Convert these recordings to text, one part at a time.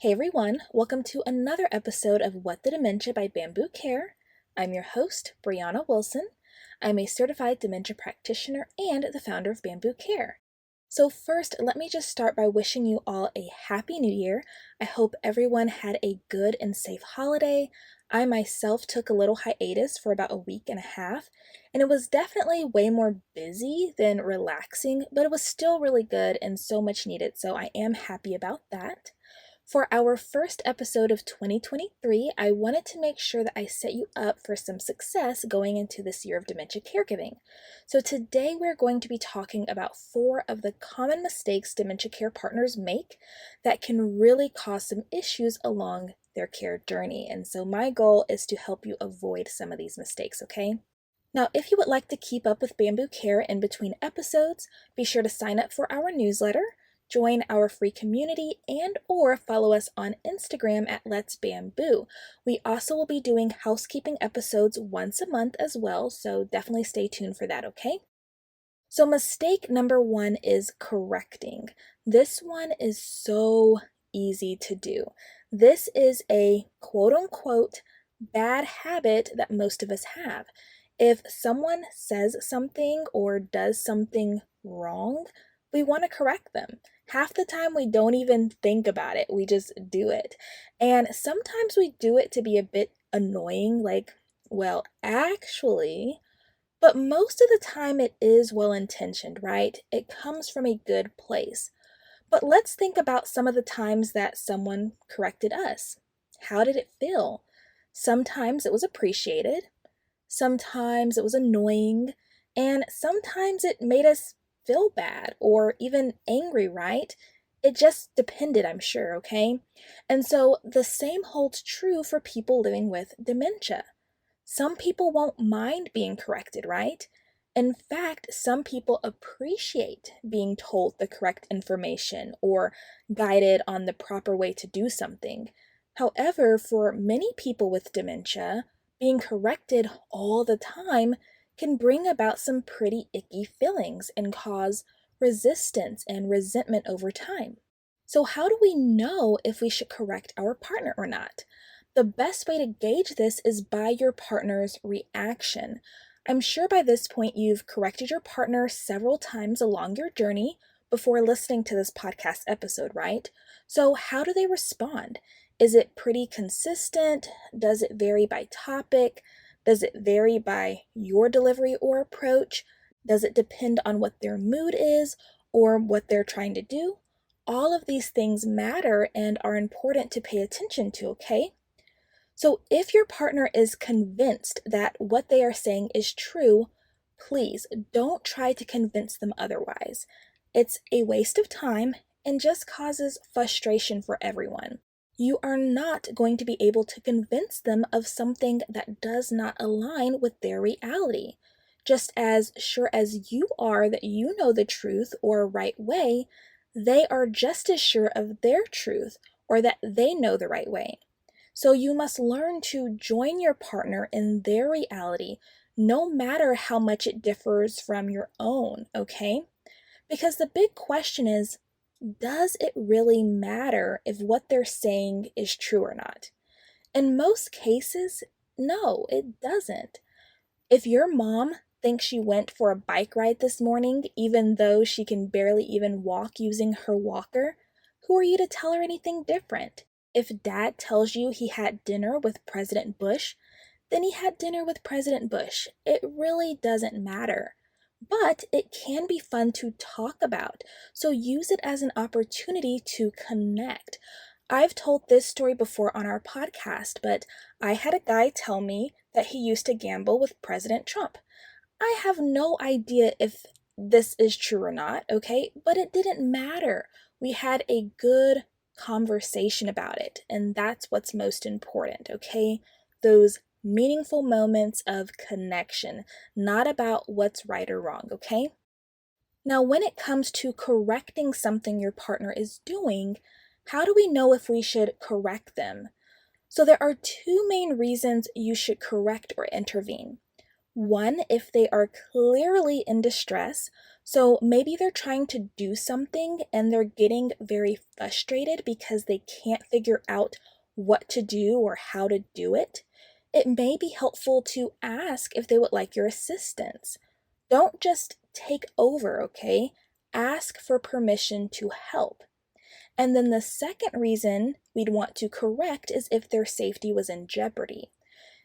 Hey everyone, welcome to another episode of What the Dementia by Bambu Care. I'm your host, Brianna Wilson. I'm a certified dementia practitioner and the founder of Bambu Care. So first, let me just start by wishing you all a happy new year. I hope everyone had a good and safe holiday. I myself took a little hiatus for about a week and a half, and it was definitely way more busy than relaxing, but it was still really good and so much needed, so I am happy about that. For our first episode of 2023, I wanted to make sure that I set you up for some success going into this year of dementia caregiving. So today we're going to be talking about 4 of the common mistakes dementia care partners make that can really cause some issues along their care journey. And so my goal is to help you avoid some of these mistakes, okay? Now, if you would like to keep up with Bambu Care in between episodes, be sure to sign up for our newsletter, join our free community, and or follow us on Instagram at Let's Bamboo. We also will be doing housekeeping episodes once a month as well, so definitely stay tuned for that, okay? So mistake number 1 is correcting. This one is so easy to do. This is a quote-unquote bad habit that most of us have. If someone says something or does something wrong, we want to correct them. Half the time we don't even think about it, we just do it. And sometimes we do it to be a bit annoying, like, well, actually, but most of the time it is well-intentioned, right? It comes from a good place. But let's think about some of the times that someone corrected us. How did it feel? Sometimes it was appreciated, sometimes it was annoying, and sometimes it made us feel bad or even angry, right? It just depended, I'm sure, okay? And so the same holds true for people living with dementia. Some people won't mind being corrected, right? In fact, some people appreciate being told the correct information or guided on the proper way to do something. However, for many people with dementia, being corrected all the time can bring about some pretty icky feelings and cause resistance and resentment over time. So, how do we know if we should correct our partner or not? The best way to gauge this is by your partner's reaction. I'm sure by this point you've corrected your partner several times along your journey before listening to this podcast episode, right? So, how do they respond? Is it pretty consistent? Does it vary by topic? Does it vary by your delivery or approach? Does it depend on what their mood is or what they're trying to do? All of these things matter and are important to pay attention to, okay? So if your partner is convinced that what they are saying is true, please don't try to convince them otherwise. It's a waste of time and just causes frustration for everyone. You are not going to be able to convince them of something that does not align with their reality. Just as sure as you are that you know the truth or right way, they are just as sure of their truth or that they know the right way. So you must learn to join your partner in their reality, no matter how much it differs from your own, okay? Because the big question is, does it really matter if what they're saying is true or not? In most cases, no, it doesn't. If your mom thinks she went for a bike ride this morning, even though she can barely even walk using her walker, who are you to tell her anything different? If dad tells you he had dinner with President Bush, then he had dinner with President Bush. It really doesn't matter. But it can be fun to talk about, so use it as an opportunity to connect. I've told this story before on our podcast, but I had a guy tell me that he used to gamble with President Trump. I have no idea if this is true or not, okay? But it didn't matter. We had a good conversation about it, and that's what's most important, okay? Those meaningful moments of connection, not about what's right or wrong, okay? Now, when it comes to correcting something your partner is doing, how do we know if we should correct them? So there are 2 main reasons you should correct or intervene. One, if they are clearly in distress, so maybe they're trying to do something and they're getting very frustrated because they can't figure out what to do or how to do it. It may be helpful to ask if they would like your assistance. Don't just take over, okay? Ask for permission to help. And then the second reason we'd want to correct is if their safety was in jeopardy.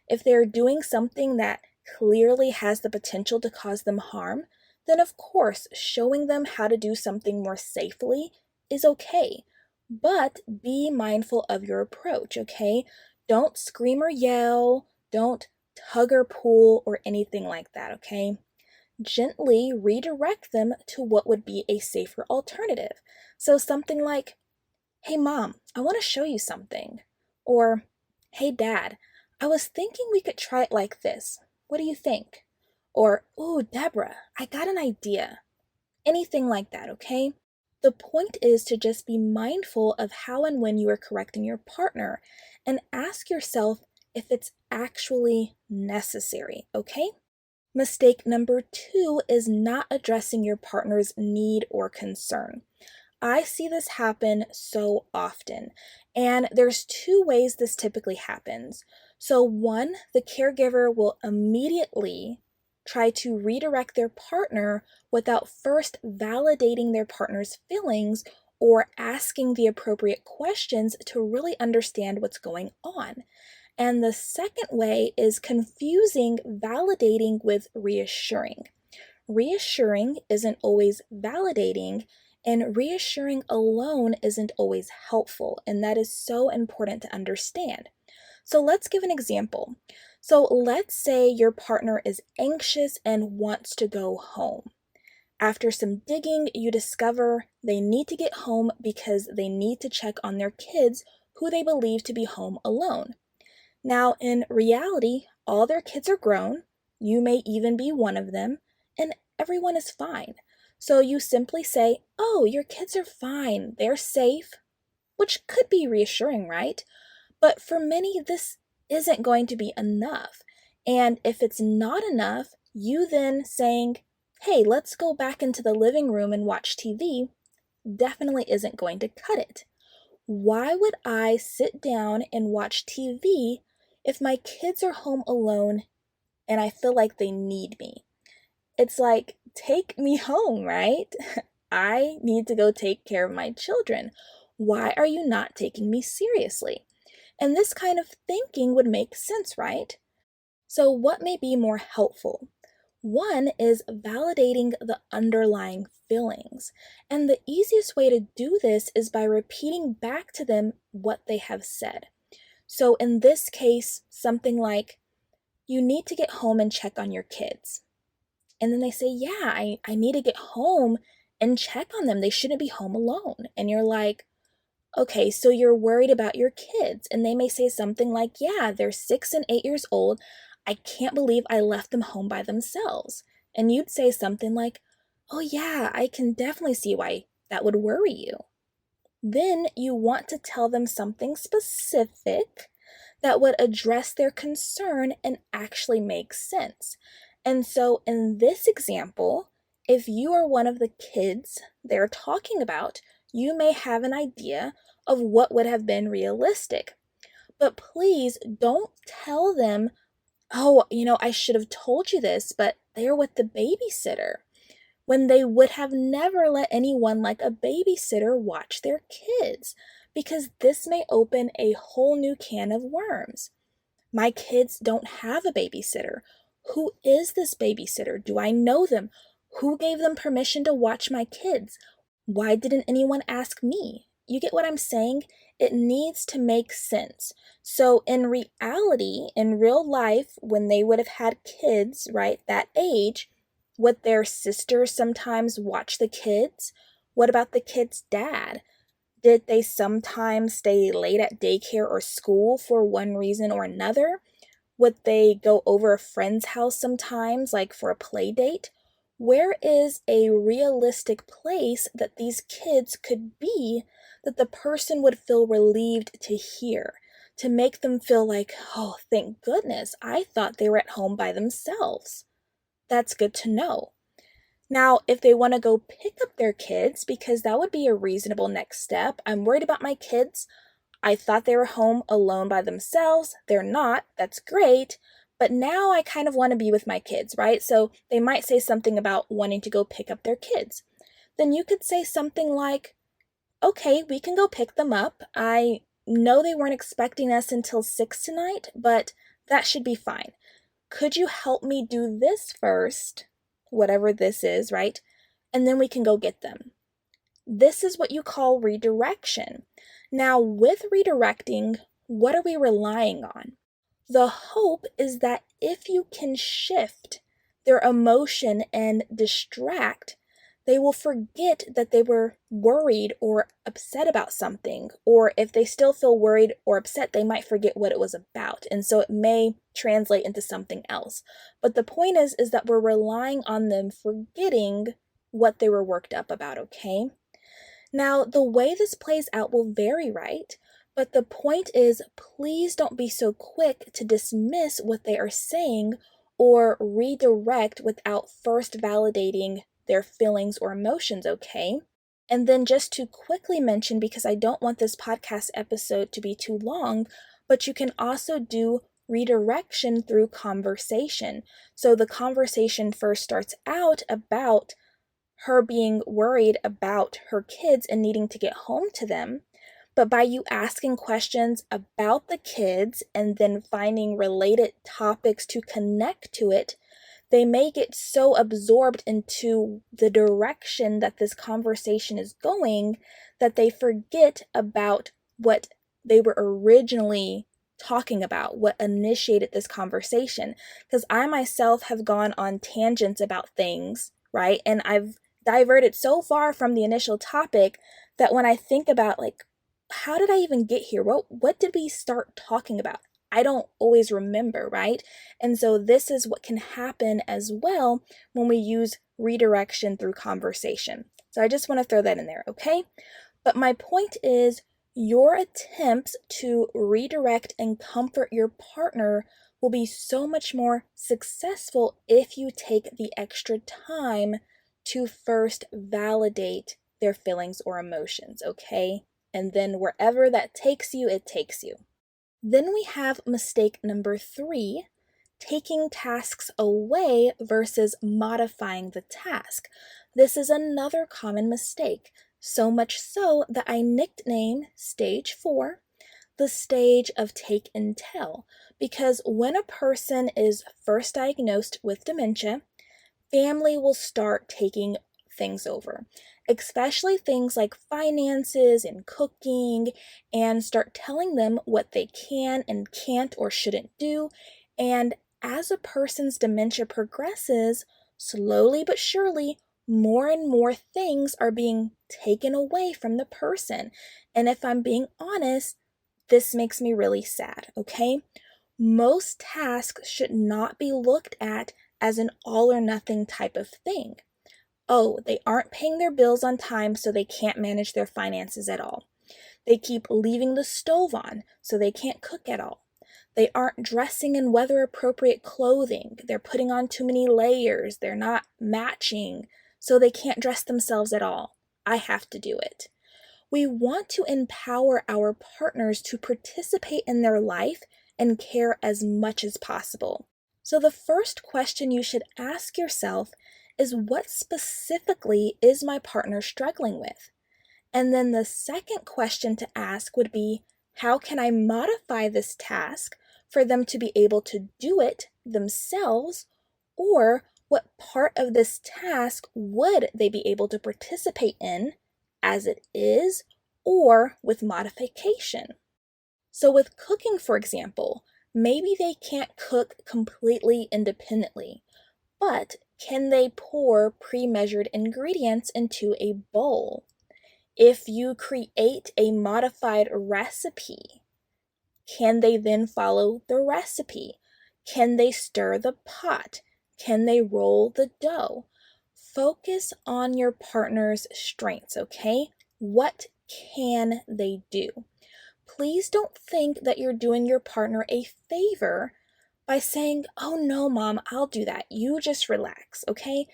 If they're doing something that clearly has the potential to cause them harm, then of course showing them how to do something more safely is okay. But be mindful of your approach, okay? Don't scream or yell, don't tug or pull or anything like that, okay? Gently redirect them to what would be a safer alternative. So something like, "Hey mom, I want to show you something." Or, "Hey dad, I was thinking we could try it like this. What do you think?" Or, "Ooh, Deborah, I got an idea." Anything like that, okay? The point is to just be mindful of how and when you are correcting your partner and ask yourself if it's actually necessary, okay? Mistake number 2 is not addressing your partner's need or concern. I see this happen so often, and there's 2 ways this typically happens. So one, the caregiver will immediately try to redirect their partner without first validating their partner's feelings or asking the appropriate questions to really understand what's going on. And the second way is confusing validating with reassuring. Reassuring isn't always validating, and reassuring alone isn't always helpful, and that is so important to understand. So let's give an example. So let's say your partner is anxious and wants to go home. After some digging, you discover they need to get home because they need to check on their kids who they believe to be home alone. Now, in reality, all their kids are grown, you may even be one of them, and everyone is fine. So you simply say, "Oh, your kids are fine, they're safe," which could be reassuring, right? But for many, this isn't going to be enough. And if it's not enough, you then saying, "Hey, let's go back into the living room and watch TV," definitely isn't going to cut it. Why would I sit down and watch TV if my kids are home alone and I feel like they need me? It's like, take me home, right? I need to go take care of my children. Why are you not taking me seriously? And this kind of thinking would make sense, right? So, what may be more helpful? One is validating the underlying feelings. And the easiest way to do this is by repeating back to them what they have said. So, in this case, something like, "You need to get home and check on your kids." And then they say, "Yeah, I need to get home and check on them. They shouldn't be home alone." And you're like, "Okay, so you're worried about your kids." And they may say something like, "Yeah, they're 6 and 8 years old. I can't believe I left them home by themselves." And you'd say something like, "Oh, yeah, I can definitely see why that would worry you." Then you want to tell them something specific that would address their concern and actually make sense. And so in this example, if you are one of the kids they're talking about, you may have an idea of what would have been realistic. But please don't tell them, "Oh, I should have told you this, but they're with the babysitter," when they would have never let anyone like a babysitter watch their kids, because this may open a whole new can of worms. "My kids don't have a babysitter. Who is this babysitter? Do I know them? Who gave them permission to watch my kids? Why didn't anyone ask me?" You get what I'm saying? It needs to make sense. So in reality, in real life, when they would have had kids, right, that age, would their sisters sometimes watch the kids? What about the kid's dad? Did they sometimes stay late at daycare or school for one reason or another? Would they go over a friend's house sometimes, like for a play date? Where is a realistic place that these kids could be that the person would feel relieved to hear? to make them feel like, oh, thank goodness, I thought they were at home by themselves. That's good to know. Now, if they want to go pick up their kids, because that would be a reasonable next step. I'm worried about my kids. I thought they were home alone by themselves. They're not. That's great. But now I kind of want to be with my kids, right? So they might say something about wanting to go pick up their kids. Then you could say something like, okay, we can go pick them up. I know they weren't expecting us until 6 tonight, but that should be fine. Could you help me do this first? Whatever this is, right? And then we can go get them. This is what you call redirection. Now, with redirecting, what are we relying on? The hope is that if you can shift their emotion and distract, they will forget that they were worried or upset about something. Or if they still feel worried or upset, they might forget what it was about. And so it may translate into something else. But the point is that we're relying on them forgetting what they were worked up about, okay? Now, the way this plays out will vary, right? But the point is, please don't be so quick to dismiss what they are saying or redirect without first validating their feelings or emotions, okay? And then just to quickly mention, because I don't want this podcast episode to be too long, but you can also do redirection through conversation. So the conversation first starts out about her being worried about her kids and needing to get home to them. But by you asking questions about the kids and then finding related topics to connect to it, they may get so absorbed into the direction that this conversation is going that they forget about what they were originally talking about, what initiated this conversation. Because I myself have gone on tangents about things, right? And I've diverted so far from the initial topic that when I think about, like, how did I even get here? What did we start talking about? I don't always remember, right? And so this is what can happen as well when we use redirection through conversation. So I just want to throw that in there, okay? But my point is, your attempts to redirect and comfort your partner will be so much more successful if you take the extra time to first validate their feelings or emotions, okay? And then wherever that takes you, it takes you. Then we have mistake number 3, taking tasks away versus modifying the task. This is another common mistake, so much so that I nickname stage 4 the stage of take and tell, because when a person is first diagnosed with dementia, family will start taking things over, especially things like finances and cooking, and start telling them what they can and can't or shouldn't do. And as a person's dementia progresses, slowly but surely, more and more things are being taken away from the person. And if I'm being honest, this makes me really sad, okay? Most tasks should not be looked at as an all or nothing type of thing. Oh, they aren't paying their bills on time, so they can't manage their finances at all. They keep leaving the stove on, so they can't cook at all. They aren't dressing in weather appropriate clothing. They're putting on too many layers. They're not matching, so they can't dress themselves at all. I have to do it. We want to empower our partners to participate in their life and care as much as possible. So the first question you should ask yourself is, what specifically is my partner struggling with? And then the second question to ask would be, how can I modify this task for them to be able to do it themselves? Or what part of this task would they be able to participate in as it is, or with modification? So with cooking, for example, maybe they can't cook completely independently, but can they pour pre-measured ingredients into a bowl? If you create a modified recipe, can they then follow the recipe? Can they stir the pot? Can they roll the dough? Focus on your partner's strengths, okay? What can they do? please don't think that you're doing your partner a favor by saying, "Oh no, mom, I'll do that. You just relax," okay?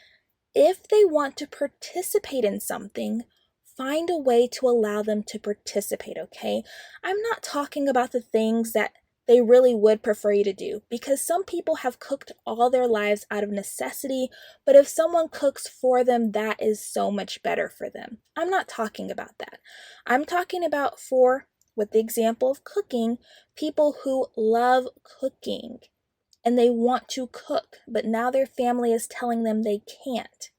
If they want to participate in something, find a way to allow them to participate, okay? I'm not talking about the things that they really would prefer you to do, because some people have cooked all their lives out of necessity, but if someone cooks for them, that is so much better for them. I'm not talking about that. I'm talking about, with the example of cooking, people who love cooking and they want to cook, but now their family is telling them they can't.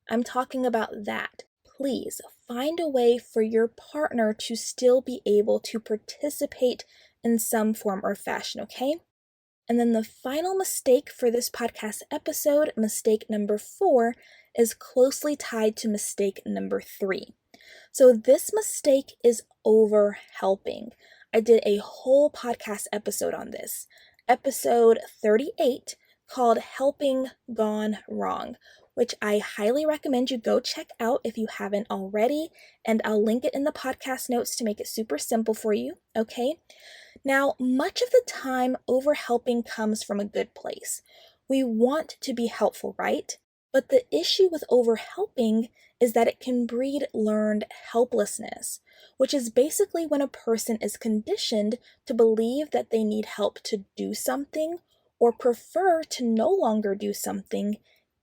I'm talking about that. Please find a way for your partner to still be able to participate in some form or fashion, okay? And then the final mistake for this podcast episode, mistake number 4, is closely tied to mistake number 3. So this mistake is over helping. I did a whole podcast episode on this, episode 38, called Helping Gone Wrong, which I highly recommend you go check out if you haven't already, and I'll link it in the podcast notes to make it super simple for you, okay? Now, much of the time, overhelping comes from a good place. We want to be helpful, right? But the issue with overhelping is that it can breed learned helplessness, which is basically when a person is conditioned to believe that they need help to do something or prefer to no longer do something,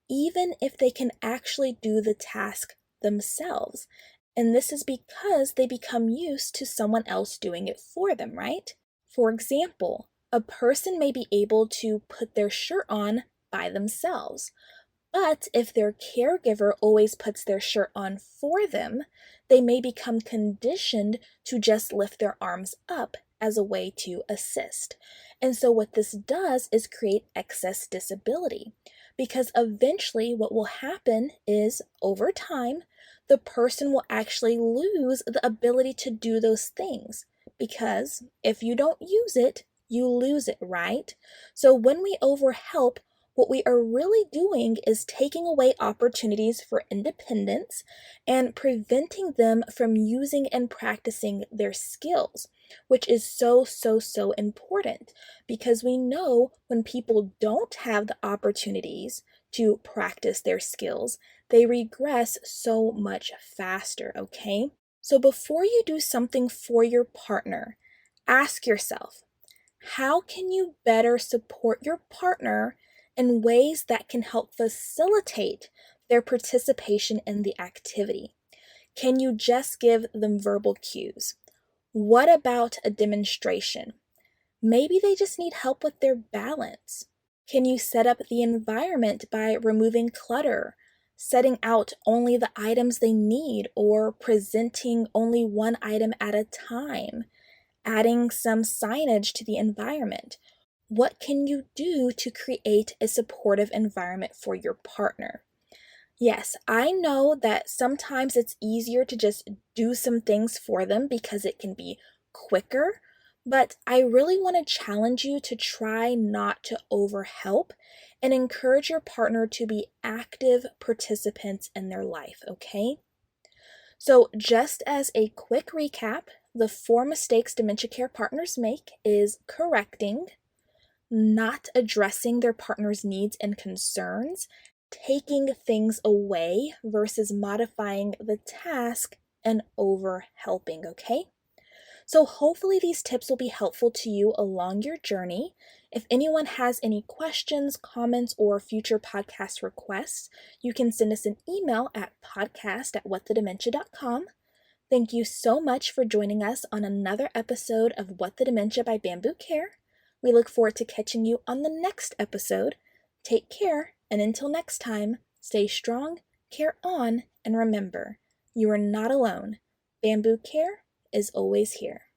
even if they can actually do the task themselves. And this is because they become used to someone else doing it for them, right? For example, a person may be able to put their shirt on by themselves, but if their caregiver always puts their shirt on for them, they may become conditioned to just lift their arms up as a way to assist. And so what this does is create excess disability, because eventually what will happen is, over time, the person will actually lose the ability to do those things, because if you don't use it, you lose it, right? So when we overhelp, what we are really doing is taking away opportunities for independence and preventing them from using and practicing their skills, which is so important, because we know when people don't have the opportunities to practice their skills, they regress so much faster, okay? So before you do something for your partner, ask yourself, how can you better support your partner in ways that can help facilitate their participation in the activity? Can you just give them verbal cues? What about a demonstration? Maybe they just need help with their balance. Can you set up the environment by removing clutter, setting out only the items they need, or presenting only one item at a time, adding some signage to the environment? What can you do to create a supportive environment for your partner? Yes, I know that sometimes it's easier to just do some things for them because it can be quicker, but I really want to challenge you to try not to overhelp and encourage your partner to be active participants in their life, okay? So just as a quick recap, the 4 mistakes dementia care partners make is correcting, not addressing their partner's needs and concerns, taking things away versus modifying the task, and over helping, okay? So hopefully these tips will be helpful to you along your journey. If anyone has any questions, comments, or future podcast requests, you can send us an email at podcast@whatthedementia.com. Thank you so much for joining us on another episode of What the Dementia by Bambu Care. We look forward to catching you on the next episode. Take care, and until next time, stay strong, care on, and remember, you are not alone. Bambu Care is always here.